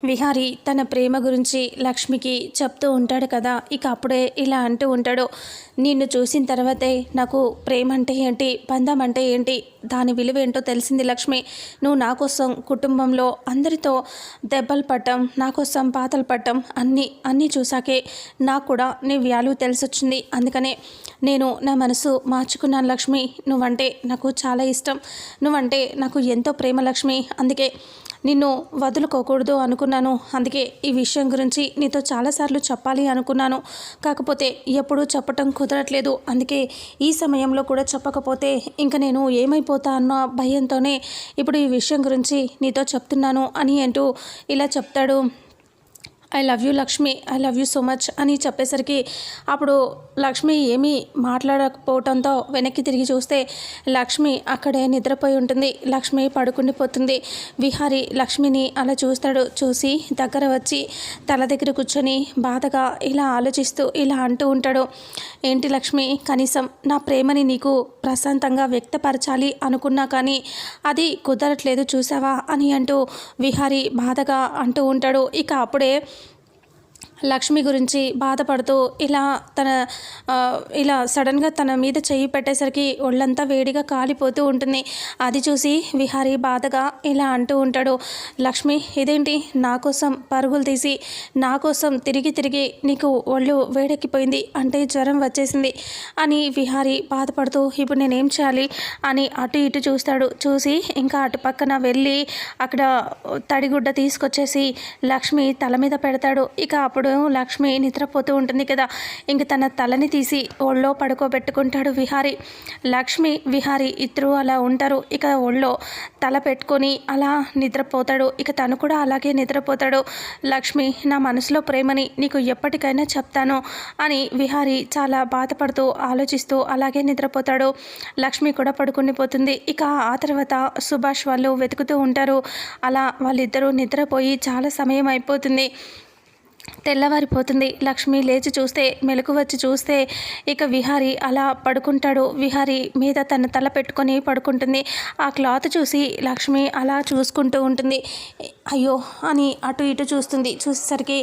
విహారి తన ప్రేమ గురించి లక్ష్మికి చెప్తూ ఉంటాడు కదా. ఇక అప్పుడే ఇలా అంటూ ఉంటాడు, నిన్ను చూసిన తర్వాతే నాకు ప్రేమ అంటే ఏంటి, బంధం అంటే ఏంటి, దాని విలువ ఏంటో తెలిసింది లక్ష్మి. నువ్వు నా కోసం కుటుంబంలో అందరితో దెబ్బలు పట్టం, నా కోసం బాధలు పట్టం అన్నీ చూసాకే నాకు కూడా నీ వాల్యూ తెలిసొచ్చింది. అందుకనే నేను నా మనసు మార్చుకున్నాను లక్ష్మి. నువ్వంటే నాకు చాలా ఇష్టం, నువ్వంటే నాకు ఎంతో ప్రేమ లక్ష్మి. అందుకే నిన్ను వదులుకోకూడదు అనుకున్నాను. అందుకే ఈ విషయం గురించి నీతో చాలాసార్లు చెప్పాలి అనుకున్నాను. కాకపోతే ఎప్పుడూ చెప్పటం కుదరట్లేదు. అందుకే ఈ సమయంలో కూడా చెప్పకపోతే ఇంకా నేను ఏమైపోతా అన్న భయంతోనే ఇప్పుడు ఈ విషయం గురించి నీతో చెప్తున్నాను అని అంటూ ఇలా చెప్తాడు. I love you Lakshmi, I love you so much అని చెప్పేసరికి అప్పుడు లక్ష్మి ఏమీ మాట్లాడకపోవడంతో వెనక్కి తిరిగి చూస్తే లక్ష్మి అక్కడే నిద్రపోయి ఉంటుంది. లక్ష్మి పడుకుండిపోతుంది. విహారి లక్ష్మిని అలా చూస్తాడు. చూసి దగ్గర వచ్చి తల దగ్గర కూర్చొని బాధగా ఇలా ఆలోచిస్తూ ఇలా అంటూ ఉంటాడు, ఏంటి లక్ష్మి, కనీసం నా ప్రేమని నీకు ప్రశాంతంగా వ్యక్తపరచాలి అనుకున్నా కానీ అది కుదరట్లేదు చూసావా అని అంటూ విహారి బాధగా అంటూ ఉంటాడు. ఇక అప్పుడే లక్ష్మి గురించి బాధపడుతూ ఇలా సడన్గా తన మీద చెయ్యి పెట్టేసరికి ఒళ్ళంతా వేడిగా కాలిపోతూ ఉంటుంది. అది చూసి విహారి బాధగా ఇలా అంటూ ఉంటాడు, లక్ష్మి ఇదేంటి, నా కోసం పరుగులు తీసి నా కోసం తిరిగి నీకు ఒళ్ళు వేడెక్కిపోయింది, అంటే జ్వరం వచ్చేసింది అని విహారి బాధపడుతూ ఇప్పుడు నేనేం చేయాలి అని అటు ఇటు చూస్తాడు. చూసి ఇంకా అటు పక్కన వెళ్ళి అక్కడ తడిగుడ్డ తీసుకొచ్చేసి లక్ష్మి తల మీద పెడతాడు. ఇక అప్పుడు లక్ష్మి నిద్రపోతూ ఉంటుంది కదా. ఇంక తన తలని తీసి ఒళ్ళో పడుకోబెట్టుకుంటాడు విహారి. లక్ష్మి విహారి ఇద్దరు అలా ఉంటారు. ఇక ఒళ్ళో తల పెట్టుకొని అలా నిద్రపోతాడు. ఇక తను కూడా అలాగే నిద్రపోతాడు. లక్ష్మి, నా మనసులో ప్రేమని నీకు ఎప్పటికైనా చెప్తాను అని విహారి చాలా బాధపడుతూ ఆలోచిస్తూ అలాగే నిద్రపోతాడు. లక్ష్మి కూడా పడుకుండిపోతుంది. ఇక ఆ తర్వాత సుభాష్ వాళ్ళు వెతుకుతూ ఉంటారు. అలా వాళ్ళిద్దరూ నిద్రపోయి చాలా సమయం అయిపోతుంది. తెల్లవారిపోతుంది. లక్ష్మి లేచి చూస్తే, మెలకు వచ్చి చూస్తే ఇక విహారి అలా పడుకుంటాడు. విహారి మీద తన తల పెట్టుకొని పడుకుంటుంది. ఆ క్లాత్ చూసి లక్ష్మి అలా చూసుకుంటూ ఉంటుంది. అయ్యో అని అటు ఇటు చూస్తుంది. చూసేసరికి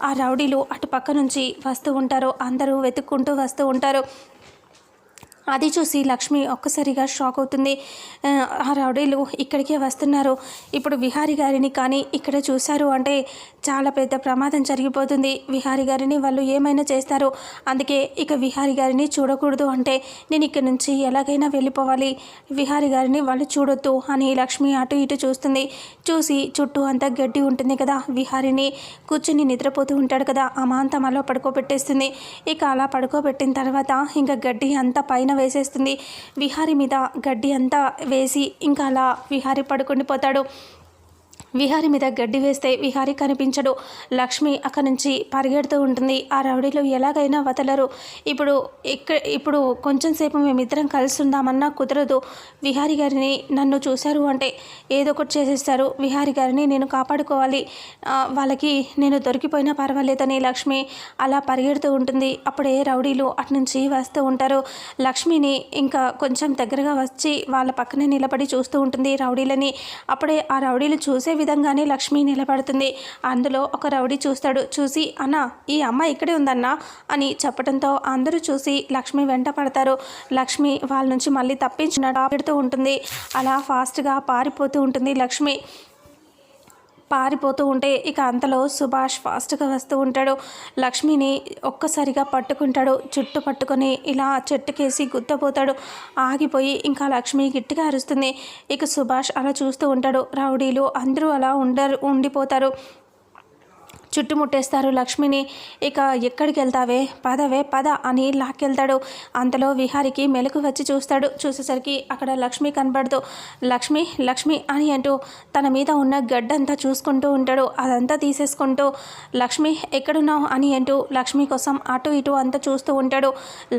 ఆ రౌడీలు అటు పక్క నుంచి వస్తూ ఉంటారు. అందరూ వెతుక్కుంటూ వస్తూ ఉంటారు. అది చూసి లక్ష్మి ఒక్కసారిగా షాక్ అవుతుంది. ఆ రౌడీలు ఇక్కడికే వస్తున్నారు, ఇప్పుడు విహారి గారిని కానీ ఇక్కడ చూశారు అంటే చాలా పెద్ద ప్రమాదం జరిగిపోతుంది. విహారి గారిని వాళ్ళు ఏమైనా చేస్తారు. అందుకే ఇక విహారి గారిని చూడకూడదు అంటే నేను ఇక్కడి నుంచి ఎలాగైనా వెళ్ళిపోవాలి, విహారి గారిని వాళ్ళు చూడొద్దు అని లక్ష్మి అటు ఇటు చూస్తుంది. చూసి చుట్టూ అంతా గడ్డి ఉంటుంది కదా, విహారిని కూర్చుని నిద్రపోతూ ఉంటాడు కదా, అమాంతం అలా పడుకోబెట్టేస్తుంది. ఇక అలా పడుకోబెట్టిన తర్వాత ఇంకా గడ్డి అంతా పైన వేసేస్తుంది. విహారి మీద గడ్డి అంతా వేసి ఇంకా అలా విహారి పడుకుండిపోతాడు. విహారి మీద గడ్డి వేస్తే విహారి కనిపించడు. లక్ష్మి అక్కడి నుంచి పరిగెడుతూ ఉంటుంది. ఆ రౌడీలు ఎలాగైనా వదలరు. ఇప్పుడు కొంచెం సేపు మేమిద్దరం కలిసి ఉందామన్నా కుదరదు. విహారి గారిని నన్ను చూశారు అంటే ఏదో ఒకటి చేసేస్తారు. విహారి గారిని నేను కాపాడుకోవాలి, వాళ్ళకి నేను దొరికిపోయినా పర్వాలేదని లక్ష్మి అలా పరిగెడుతూ ఉంటుంది. అప్పుడే రౌడీలు అటు నుంచి వస్తూ ఉంటారు. లక్ష్మిని ఇంకా కొంచెం దగ్గరగా వచ్చి వాళ్ళ పక్కనే నిలబడి చూస్తూ ఉంటుంది రౌడీలని. అప్పుడే ఆ రౌడీలు చూసే విధంగానే లక్ష్మి నిలబడుతుంది. అందులో ఒక రౌడీ చూస్తాడు. చూసి అన్న, ఈ అమ్మాయి ఇక్కడే ఉందన్నా అని చెప్పడంతో అందరూ చూసి లక్ష్మి వెంట పడతారు. లక్ష్మి వాళ్ళ నుంచి మళ్ళీ తప్పించినట్టు పెడుతూ ఉంటుంది. అలా ఫాస్ట్గా పారిపోతూ ఉంటుంది లక్ష్మి. పారిపోతూ ఉంటే ఇక అంతలో సుభాష్ ఫాస్ట్గా వస్తూ ఉంటాడు. లక్ష్మిని ఒక్కసారిగా పట్టుకుంటాడు. చుట్టు పట్టుకొని ఇలా చెట్టుకేసి గుద్దపోతాడు. ఆగిపోయి ఇంకా లక్ష్మి గట్టిగా అరుస్తుంది. ఇక సుభాష్ అలా చూస్తూ ఉంటాడు. రౌడీలు అందరూ అలా ఉండిపోతారు, చుట్టుముట్టేస్తారు లక్ష్మిని. ఇక ఎక్కడికి వెళ్తావే, పద అని లాక్కెళ్తాడు. అంతలో విహారికి మెలకు వచ్చి చూస్తాడు. చూసేసరికి అక్కడ లక్ష్మి కనబడుతూ లక్ష్మి అని అంటూ తన మీద ఉన్న గడ్డంతా చూసుకుంటూ ఉంటాడు. అదంతా తీసేసుకుంటూ లక్ష్మి ఎక్కడున్నావు అని అంటూ లక్ష్మి కోసం అటు ఇటు అంతా చూస్తూ ఉంటాడు.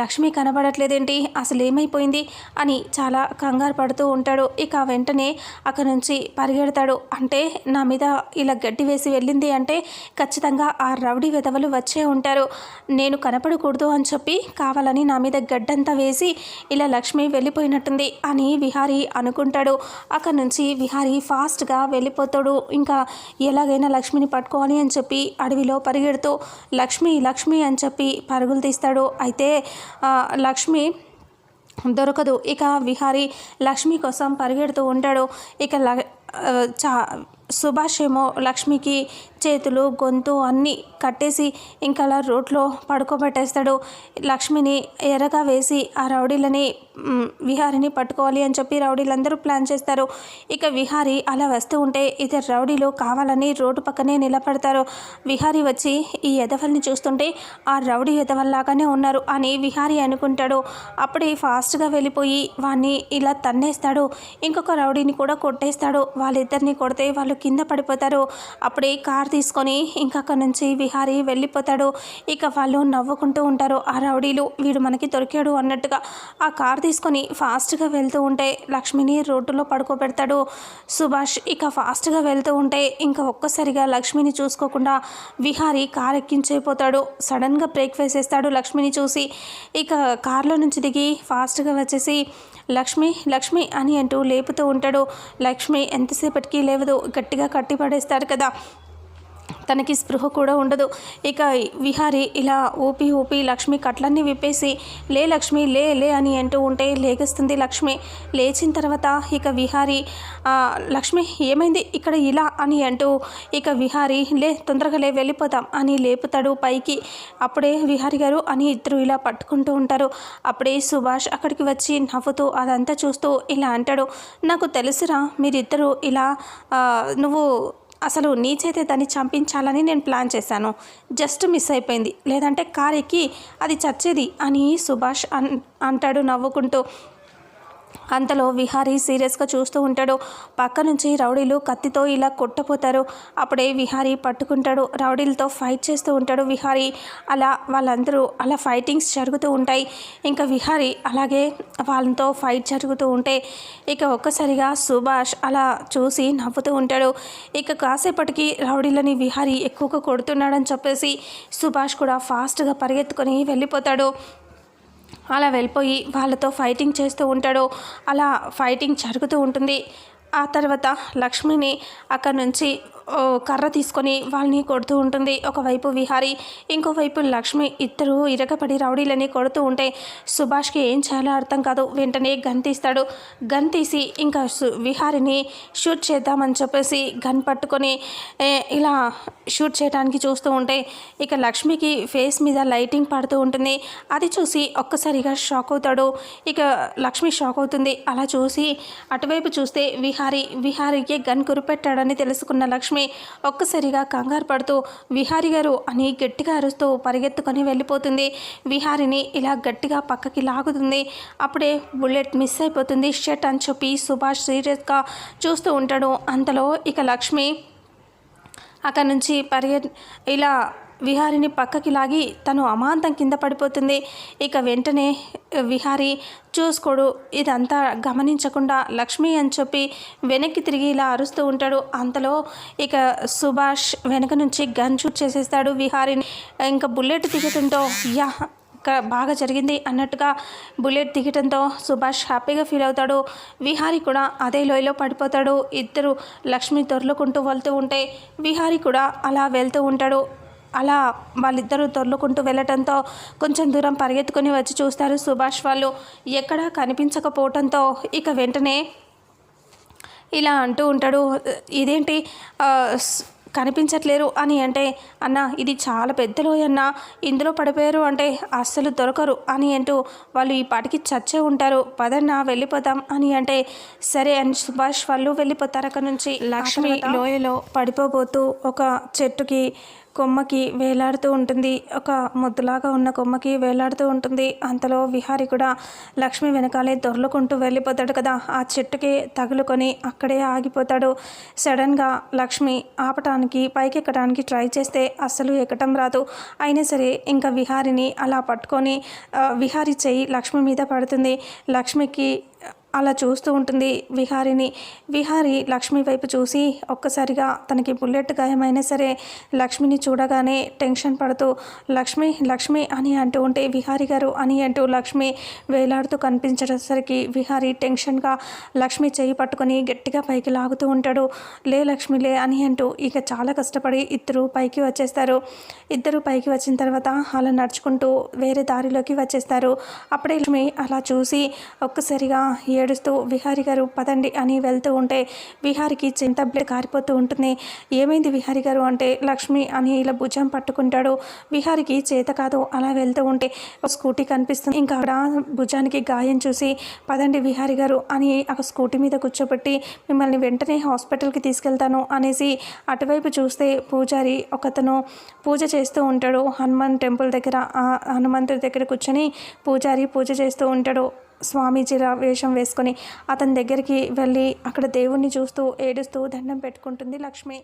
లక్ష్మి కనబడట్లేదేంటి, అసలు ఏమైపోయింది అని చాలా కంగారు పడుతూ ఉంటాడు. ఇక వెంటనే అక్కడి నుంచి పరిగెడతాడు. అంటే నా మీద ఇలా గడ్డి వేసి వెళ్ళింది అంటే ఖచ్చితంగా ఆ రౌడీ వెధవలు వచ్చే ఉంటారు. నేను కనపడకూడదు అని చెప్పి కావాలని నా మీద గడ్డంతా వేసి ఇలా లక్ష్మి వెళ్ళిపోయినట్టుంది అని విహారీ అనుకుంటాడు. అక్కడి నుంచి విహారీ ఫాస్ట్గా వెళ్ళిపోతాడు. ఇంకా ఎలాగైనా లక్ష్మిని పట్టుకోవాలి అని చెప్పి అడవిలో పరిగెడుతూ లక్ష్మి లక్ష్మి అని చెప్పి పరుగులు తీస్తాడు. అయితే లక్ష్మి దొరకదు. ఇక విహారీ లక్ష్మి కోసం పరిగెడుతూ ఉంటాడు. ఇక సుభాష్ ఏమో లక్ష్మికి చేతులు గొంతు అన్నీ కట్టేసి ఇంకా అలా రోడ్లో పడుకోబెట్టేస్తాడు. లక్ష్మిని ఎర్రగా వేసి ఆ రౌడీలని విహారీని పట్టుకోవాలి అని చెప్పి రౌడీలందరూ ప్లాన్ చేస్తారు. ఇక విహారీ అలా వస్తూ ఉంటే ఇద్దరు రౌడీలు కావాలని రోడ్డు పక్కనే నిలబడతారు. విహారీ వచ్చి ఈ ఎదవల్ని చూస్తుంటే ఆ రౌడీ ఎదవల్లాగానే ఉన్నారు అని విహారీ అనుకుంటాడు. అప్పుడే ఫాస్ట్గా వెళ్ళిపోయి వాడిని ఇలా తన్నేస్తాడు. ఇంకొక రౌడీని కూడా కొట్టేస్తాడు. వాళ్ళిద్దరిని కొడితే వాళ్ళు కింద పడిపోతారు. అప్పుడే కార్ తీసుకొని ఇంకా అక్కడి నుంచి విహారీ వెళ్ళిపోతాడు. ఇక వాళ్ళు నవ్వుకుంటూ ఉంటారు. ఆ రౌడీలు వీడు మనకి దొరికాడు అన్నట్టుగా ఆ కార్ తీసుకొని ఫాస్ట్గా వెళ్తూ ఉంటే లక్ష్మిని రోడ్డులో పడుకోబెడతాడు సుభాష్. ఇక ఫాస్ట్గా వెళ్తూ ఉంటే ఇంకా ఒక్కసారిగా లక్ష్మిని చూసుకోకుండా విహారీ కార్ ఎక్కించైపోతాడు. సడన్గా బ్రేక్ వేసేస్తాడు లక్ష్మిని చూసి. ఇక కార్లో నుంచి దిగి ఫాస్ట్గా వచ్చేసి లక్ష్మి లక్ష్మి అని అంటూ లేపుతూ ఉంటాడు. లక్ష్మి ఎంతసేపటికి లేవదు. గట్టిగా కట్టి పడేస్తాడు కదా, తనకి స్పృహ కూడా ఉండదు. ఇక విహారీ ఇలా ఊపి ఊపి లక్ష్మి కట్లన్నీ విప్పేసి లే లక్ష్మి లే లే అని అంటూ ఉంటే లేగస్తుంది లక్ష్మి. లేచిన తర్వాత ఇక విహారీ లక్ష్మి ఏమైంది ఇక్కడ ఇలా అని అంటూ ఇక విహారీ లే తొందరగా లే వెళ్ళిపోతాం అని లేపుతాడు పైకి. అప్పుడే విహారీ గారు అని ఇద్దరు ఇలా పట్టుకుంటూ ఉంటారు. అప్పుడే సుభాష్ అక్కడికి వచ్చి నవ్వుతూ అదంతా చూస్తూ ఇలా అంటాడు, నాకు తెలుసురా మీరిద్దరూ ఇలా నువ్వు అసలు నీ చేతే దాన్ని చంపించాలని నేను ప్లాన్ చేశాను, జస్ట్ మిస్ అయిపోయింది, లేదంటే కార్ ఎక్కి అది చచ్చేది అని సుభాష్ అంటాడు నవ్వుకుంటూ. అంతలో విహారీ సీరియస్గా చూస్తూ ఉంటాడు. పక్క నుంచి రౌడీలు కత్తితో ఇలా కొట్టపోతారు. అప్పుడే విహారీ పట్టుకుంటాడు. రౌడీలతో ఫైట్ చేస్తూ ఉంటాడు విహారీ. అలా వాళ్ళందరూ అలా ఫైటింగ్స్ జరుగుతూ ఉంటాయి. ఇంకా విహారీ అలాగే వాళ్ళతో ఫైట్ జరుగుతూ ఉంటే ఇక ఒక్కసారిగా సుభాష్ అలా చూసి నవ్వుతూ ఉంటాడు. ఇక కాసేపటికి రౌడీలని విహారీ ఎక్కువగా కొడుతున్నాడని చెప్పేసి సుభాష్ కూడా ఫాస్ట్గా పరిగెత్తుకొని వెళ్ళిపోతాడు. అలా వెళ్ళిపోయి వాళ్ళతో ఫైటింగ్ చేస్తూ ఉంటాడు. అలా ఫైటింగ్ జరుగుతూ ఉంటుంది. ఆ తర్వాత లక్ష్మిని అక్కడి నుంచి కర్ర తీసుకొని వాళ్ళని కొడుతూ ఉంటుంది. ఒకవైపు విహారీ, ఇంకోవైపు లక్ష్మి ఇద్దరు ఇరగపడి రౌడీలని కొడుతూ ఉంటే సుభాష్కి ఏం చేయాలో అర్థం కాదు. వెంటనే గన్ తీస్తాడు. గన్ తీసి ఇంకా విహారీని షూట్ చేద్దామని చెప్పేసి గన్ పట్టుకొని ఇలా షూట్ చేయడానికి చూస్తూ ఉంటే ఇక లక్ష్మికి ఫేస్ మీద లైటింగ్ పడుతూ ఉంటుంది. అది చూసి ఒక్కసారిగా షాక్ అవుతాడు. ఇక లక్ష్మి షాక్ అవుతుంది. అలా చూసి అటువైపు చూస్తే విహారీకి గన్ కురిపెట్టాడని తెలుసుకున్న లక్ష్మి ఒక్కసారిగా కంగారు పడుతూ విహారీ గారు అని గట్టిగా అరుస్తూ పరిగెత్తుకొని వెళ్ళిపోతుంది. విహారీని ఇలా గట్టిగా పక్కకి లాగుతుంది. అప్పుడే బుల్లెట్ మిస్ అయిపోతుంది. షట్ అని చెప్పి సుభాష్ సీరియస్గా చూస్తూ ఉంటాడు. అంతలో ఇక లక్ష్మి అక్కడి నుంచి ఇలా విహారీని పక్కకి లాగి తను అమాంతం కింద పడిపోతుంది. ఇక వెంటనే విహారీ చూసుకోడు. ఇదంతా గమనించకుండా లక్ష్మి అని చెప్పి వెనక్కి తిరిగి ఇలా అరుస్తూ ఉంటాడు. అంతలో ఇక సుభాష్ వెనక నుంచి గన్ షూట్ చేసేస్తాడు విహారీని. ఇంకా బుల్లెట్ దిగటంతో బాగా జరిగింది అన్నట్టుగా బుల్లెట్ దిగటంతో సుభాష్ హ్యాపీగా ఫీల్ అవుతాడు. విహారీ కూడా అదే లోయలో పడిపోతాడు. ఇద్దరు లక్ష్మి దొర్లుకుంటూ వెళ్తూ ఉంటే విహారీ కూడా అలా వెళ్తూ ఉంటాడు. అలా వాళ్ళిద్దరూ దొర్లుకుంటూ వెళ్ళటంతో కొంచెం దూరం పరిగెత్తుకొని వచ్చి చూస్తారు సుభాష్ వాళ్ళు. ఎక్కడా కనిపించకపోవటంతో ఇక వెంటనే ఇలా అంటూ ఉంటాడు, ఇదేంటి కనిపించట్లేరు అని అంటే, అన్న ఇది చాలా పెద్ద లోయ అన్న, ఇందులో పడిపోయారు అంటే అస్సలు దొరకరు అని అంటూ వాళ్ళు ఈ పాటికి చచ్చే ఉంటారు, పదన్నా వెళ్ళిపోతాం అని అంటే సరే అని సుభాష్ వాళ్ళు వెళ్ళిపోతారు. అక్కడ నుంచి లక్ష్మి లోయలో పడిపోబోతూ ఒక చెట్టుకి కొమ్మకి వేలాడుతూ ఉంటుంది. ఒక ముద్దులాగా ఉన్న కొమ్మకి వేలాడుతూ ఉంటుంది. అంతలో విహారీ కూడా లక్ష్మి వెనకాలే దొర్లుకుంటూ వెళ్ళిపోతాడు కదా, ఆ చెట్టుకి తగులుకొని అక్కడే ఆగిపోతాడు. సడన్గా లక్ష్మి ఆపటానికి పైకి ఎక్కడానికి ట్రై చేస్తే అస్సలు ఎక్కటం రాదు. అయినా సరే ఇంకా విహారీని అలా పట్టుకొని విహారీ చెయ్యి లక్ష్మి మీద పడుతుంది. లక్ష్మికి అలా చూస్తూ ఉంటుంది విహారిని. విహారి లక్ష్మి వైపు చూసి ఒక్కసారిగా తనకి బుల్లెట్ గాయమైనా సరే లక్ష్మిని చూడగానే టెన్షన్ పడుతూ లక్ష్మి లక్ష్మి అని అంటూ ఉంటే విహారి గారు అని అంటూ లక్ష్మి వేలాడుతూ కనిపించేసరికి విహారి టెన్షన్గా లక్ష్మి చేయి పట్టుకొని గట్టిగా పైకి లాగుతూ ఉంటాడు. లే లక్ష్మి లే అని అంటూ ఇక చాలా కష్టపడి ఇద్దరు పైకి వచ్చేస్తారు. ఇద్దరు పైకి వచ్చిన తర్వాత అలా నడుచుకుంటూ వేరే దారిలోకి వచ్చేస్తారు. అప్పుడే లక్ష్మి అలా చూసి ఒక్కసారిగా ఏడుస్తూ విహారి గారు పదండి అని వెళ్తూ ఉంటే విహారికి చింత బ్లడ్ కారిపోతూ ఉంటుంది. ఏమైంది విహారి గారు అంటే లక్ష్మి అని ఇలా భుజం పట్టుకుంటాడు. విహారికి చేత కాదు అలా వెళ్తూ ఉంటే స్కూటీ కనిపిస్తుంది. ఇంకా అక్కడ భుజానికి గాయం చూసి పదండి విహారి గారు అని ఆ స్కూటీ మీద కూర్చోబెట్టి మిమ్మల్ని వెంటనే హాస్పిటల్కి తీసుకెళ్తాను అనేసి అటువైపు చూస్తే పూజారి ఒకతను పూజ చేస్తూ ఉంటాడు. హనుమాన్ టెంపుల్ దగ్గర హనుమంతుడి దగ్గర కూర్చొని పూజారి పూజ చేస్తూ ఉంటాడు. స్వామీజీల వేషం వేసుకొని అతని దగ్గరికి వెళ్ళి అక్కడ దేవుణ్ణి చూస్తూ ఏడుస్తూ దండం పెట్టుకుంటుంది లక్ష్మి.